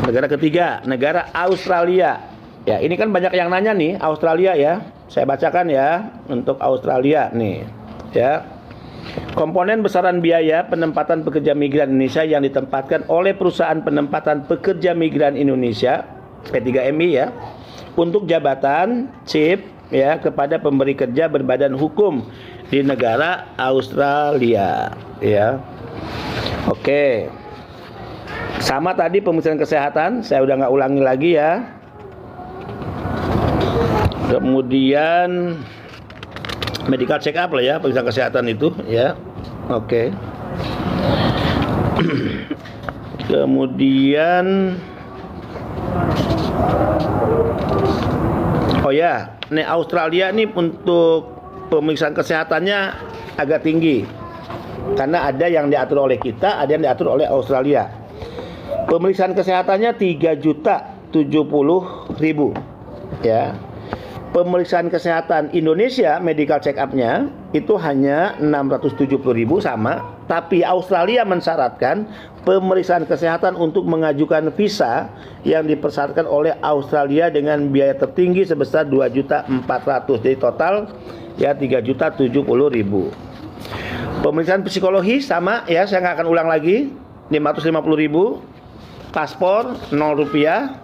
Negara ketiga, negara Australia. Ya, ini kan banyak yang nanya nih, Australia ya. Saya bacakan ya untuk Australia nih, ya. Komponen besaran biaya penempatan pekerja migran Indonesia yang ditempatkan oleh perusahaan penempatan pekerja migran Indonesia P3MI ya untuk jabatan CIP ya kepada pemberi kerja berbadan hukum di negara Australia ya. Oke. Sama tadi pemeriksaan kesehatan, saya udah nggak ulangi lagi ya. Kemudian medical check up lah ya, pemeriksaan kesehatan itu ya. Oke. Kemudian oh ya, nih Australia nih untuk pemeriksaan kesehatannya agak tinggi. Karena ada yang diatur oleh kita, ada yang diatur oleh Australia. Pemeriksaan kesehatannya 3.070.000 ya. Pemeriksaan kesehatan Indonesia medical check up-nya itu hanya 670.000 sama, tapi Australia mensyaratkan pemeriksaan kesehatan untuk mengajukan visa yang dipersyaratkan oleh Australia dengan biaya tertinggi sebesar 2.400.000. Jadi total ya 3.070.000. Pemeriksaan psikologi sama ya, saya nggak akan ulang lagi, 550.000. Paspor 0 rupiah.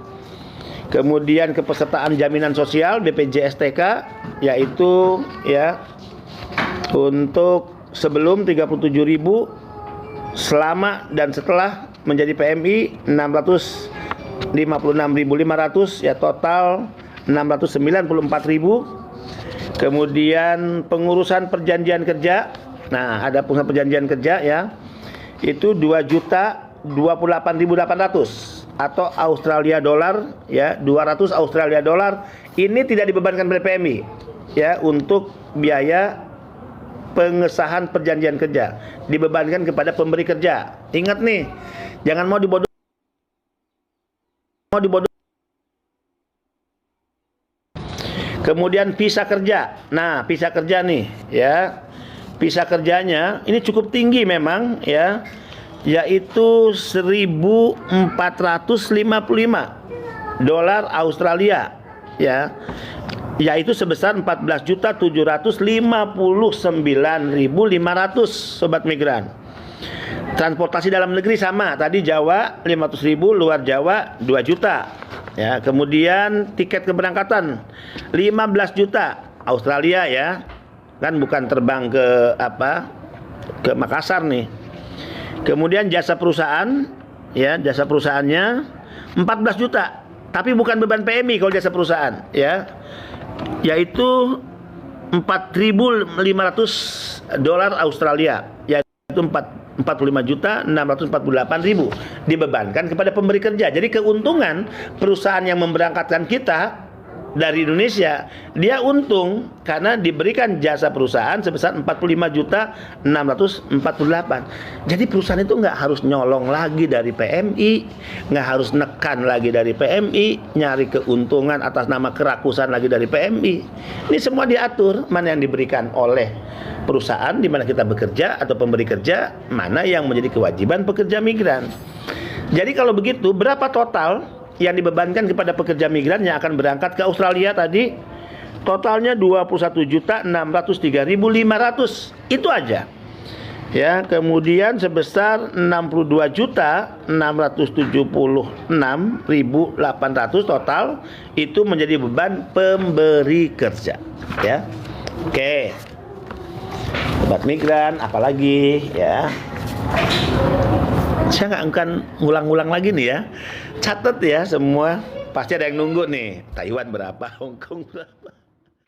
Kemudian kepesertaan jaminan sosial BPJS/TK yaitu ya untuk sebelum 37.000, selama dan setelah menjadi PMI 656.500 ya, total 694.000. Kemudian pengurusan perjanjian kerja. Nah, ada pengurusan perjanjian kerja ya. Itu 2.028.800 atau Australia dolar ya, 200 Australia dolar. Ini tidak dibebankan oleh PMI ya untuk biaya pengesahan perjanjian kerja, dibebankan kepada pemberi kerja. Ingat nih, jangan mau dibodoh. Kemudian visa kerja. Nah, visa kerja nih ya. Visa kerjanya ini cukup tinggi memang ya, yaitu 1.455 dolar Australia ya, yaitu sebesar 14.759.500 sobat migran. Transportasi dalam negeri sama, tadi Jawa 500.000, luar Jawa 2 juta ya. Kemudian tiket keberangkatan 15 juta Australia ya, kan bukan terbang ke ke Makassar nih. Kemudian jasa perusahaan ya, jasa perusahaannya 14 juta, tapi bukan beban PMI kalau jasa perusahaan ya, yaitu 4.500 dolar Australia, yaitu 45.648.000 dibebankan kepada pemberi kerja. Jadi keuntungan perusahaan yang memberangkatkan kita dari Indonesia, dia untung karena diberikan jasa perusahaan sebesar 45.648. Jadi perusahaan itu nggak harus nyolong lagi dari PMI, nggak harus nekan lagi dari PMI, nyari keuntungan atas nama kerakusan lagi dari PMI. Ini semua diatur, mana yang diberikan oleh perusahaan di mana kita bekerja atau pemberi kerja, mana yang menjadi kewajiban pekerja migran. Jadi kalau begitu, berapa total yang dibebankan kepada pekerja migran yang akan berangkat ke Australia tadi? Totalnya 21.603.500. Itu aja. Ya, kemudian sebesar 62.676.800 total itu menjadi beban pemberi kerja, ya. Oke. Sobat migran, apalagi ya? Saya nggak akan ngulang-ngulang lagi nih ya. Catat ya semua. Pasti ada yang nunggu nih. Taiwan berapa, Hong Kong berapa.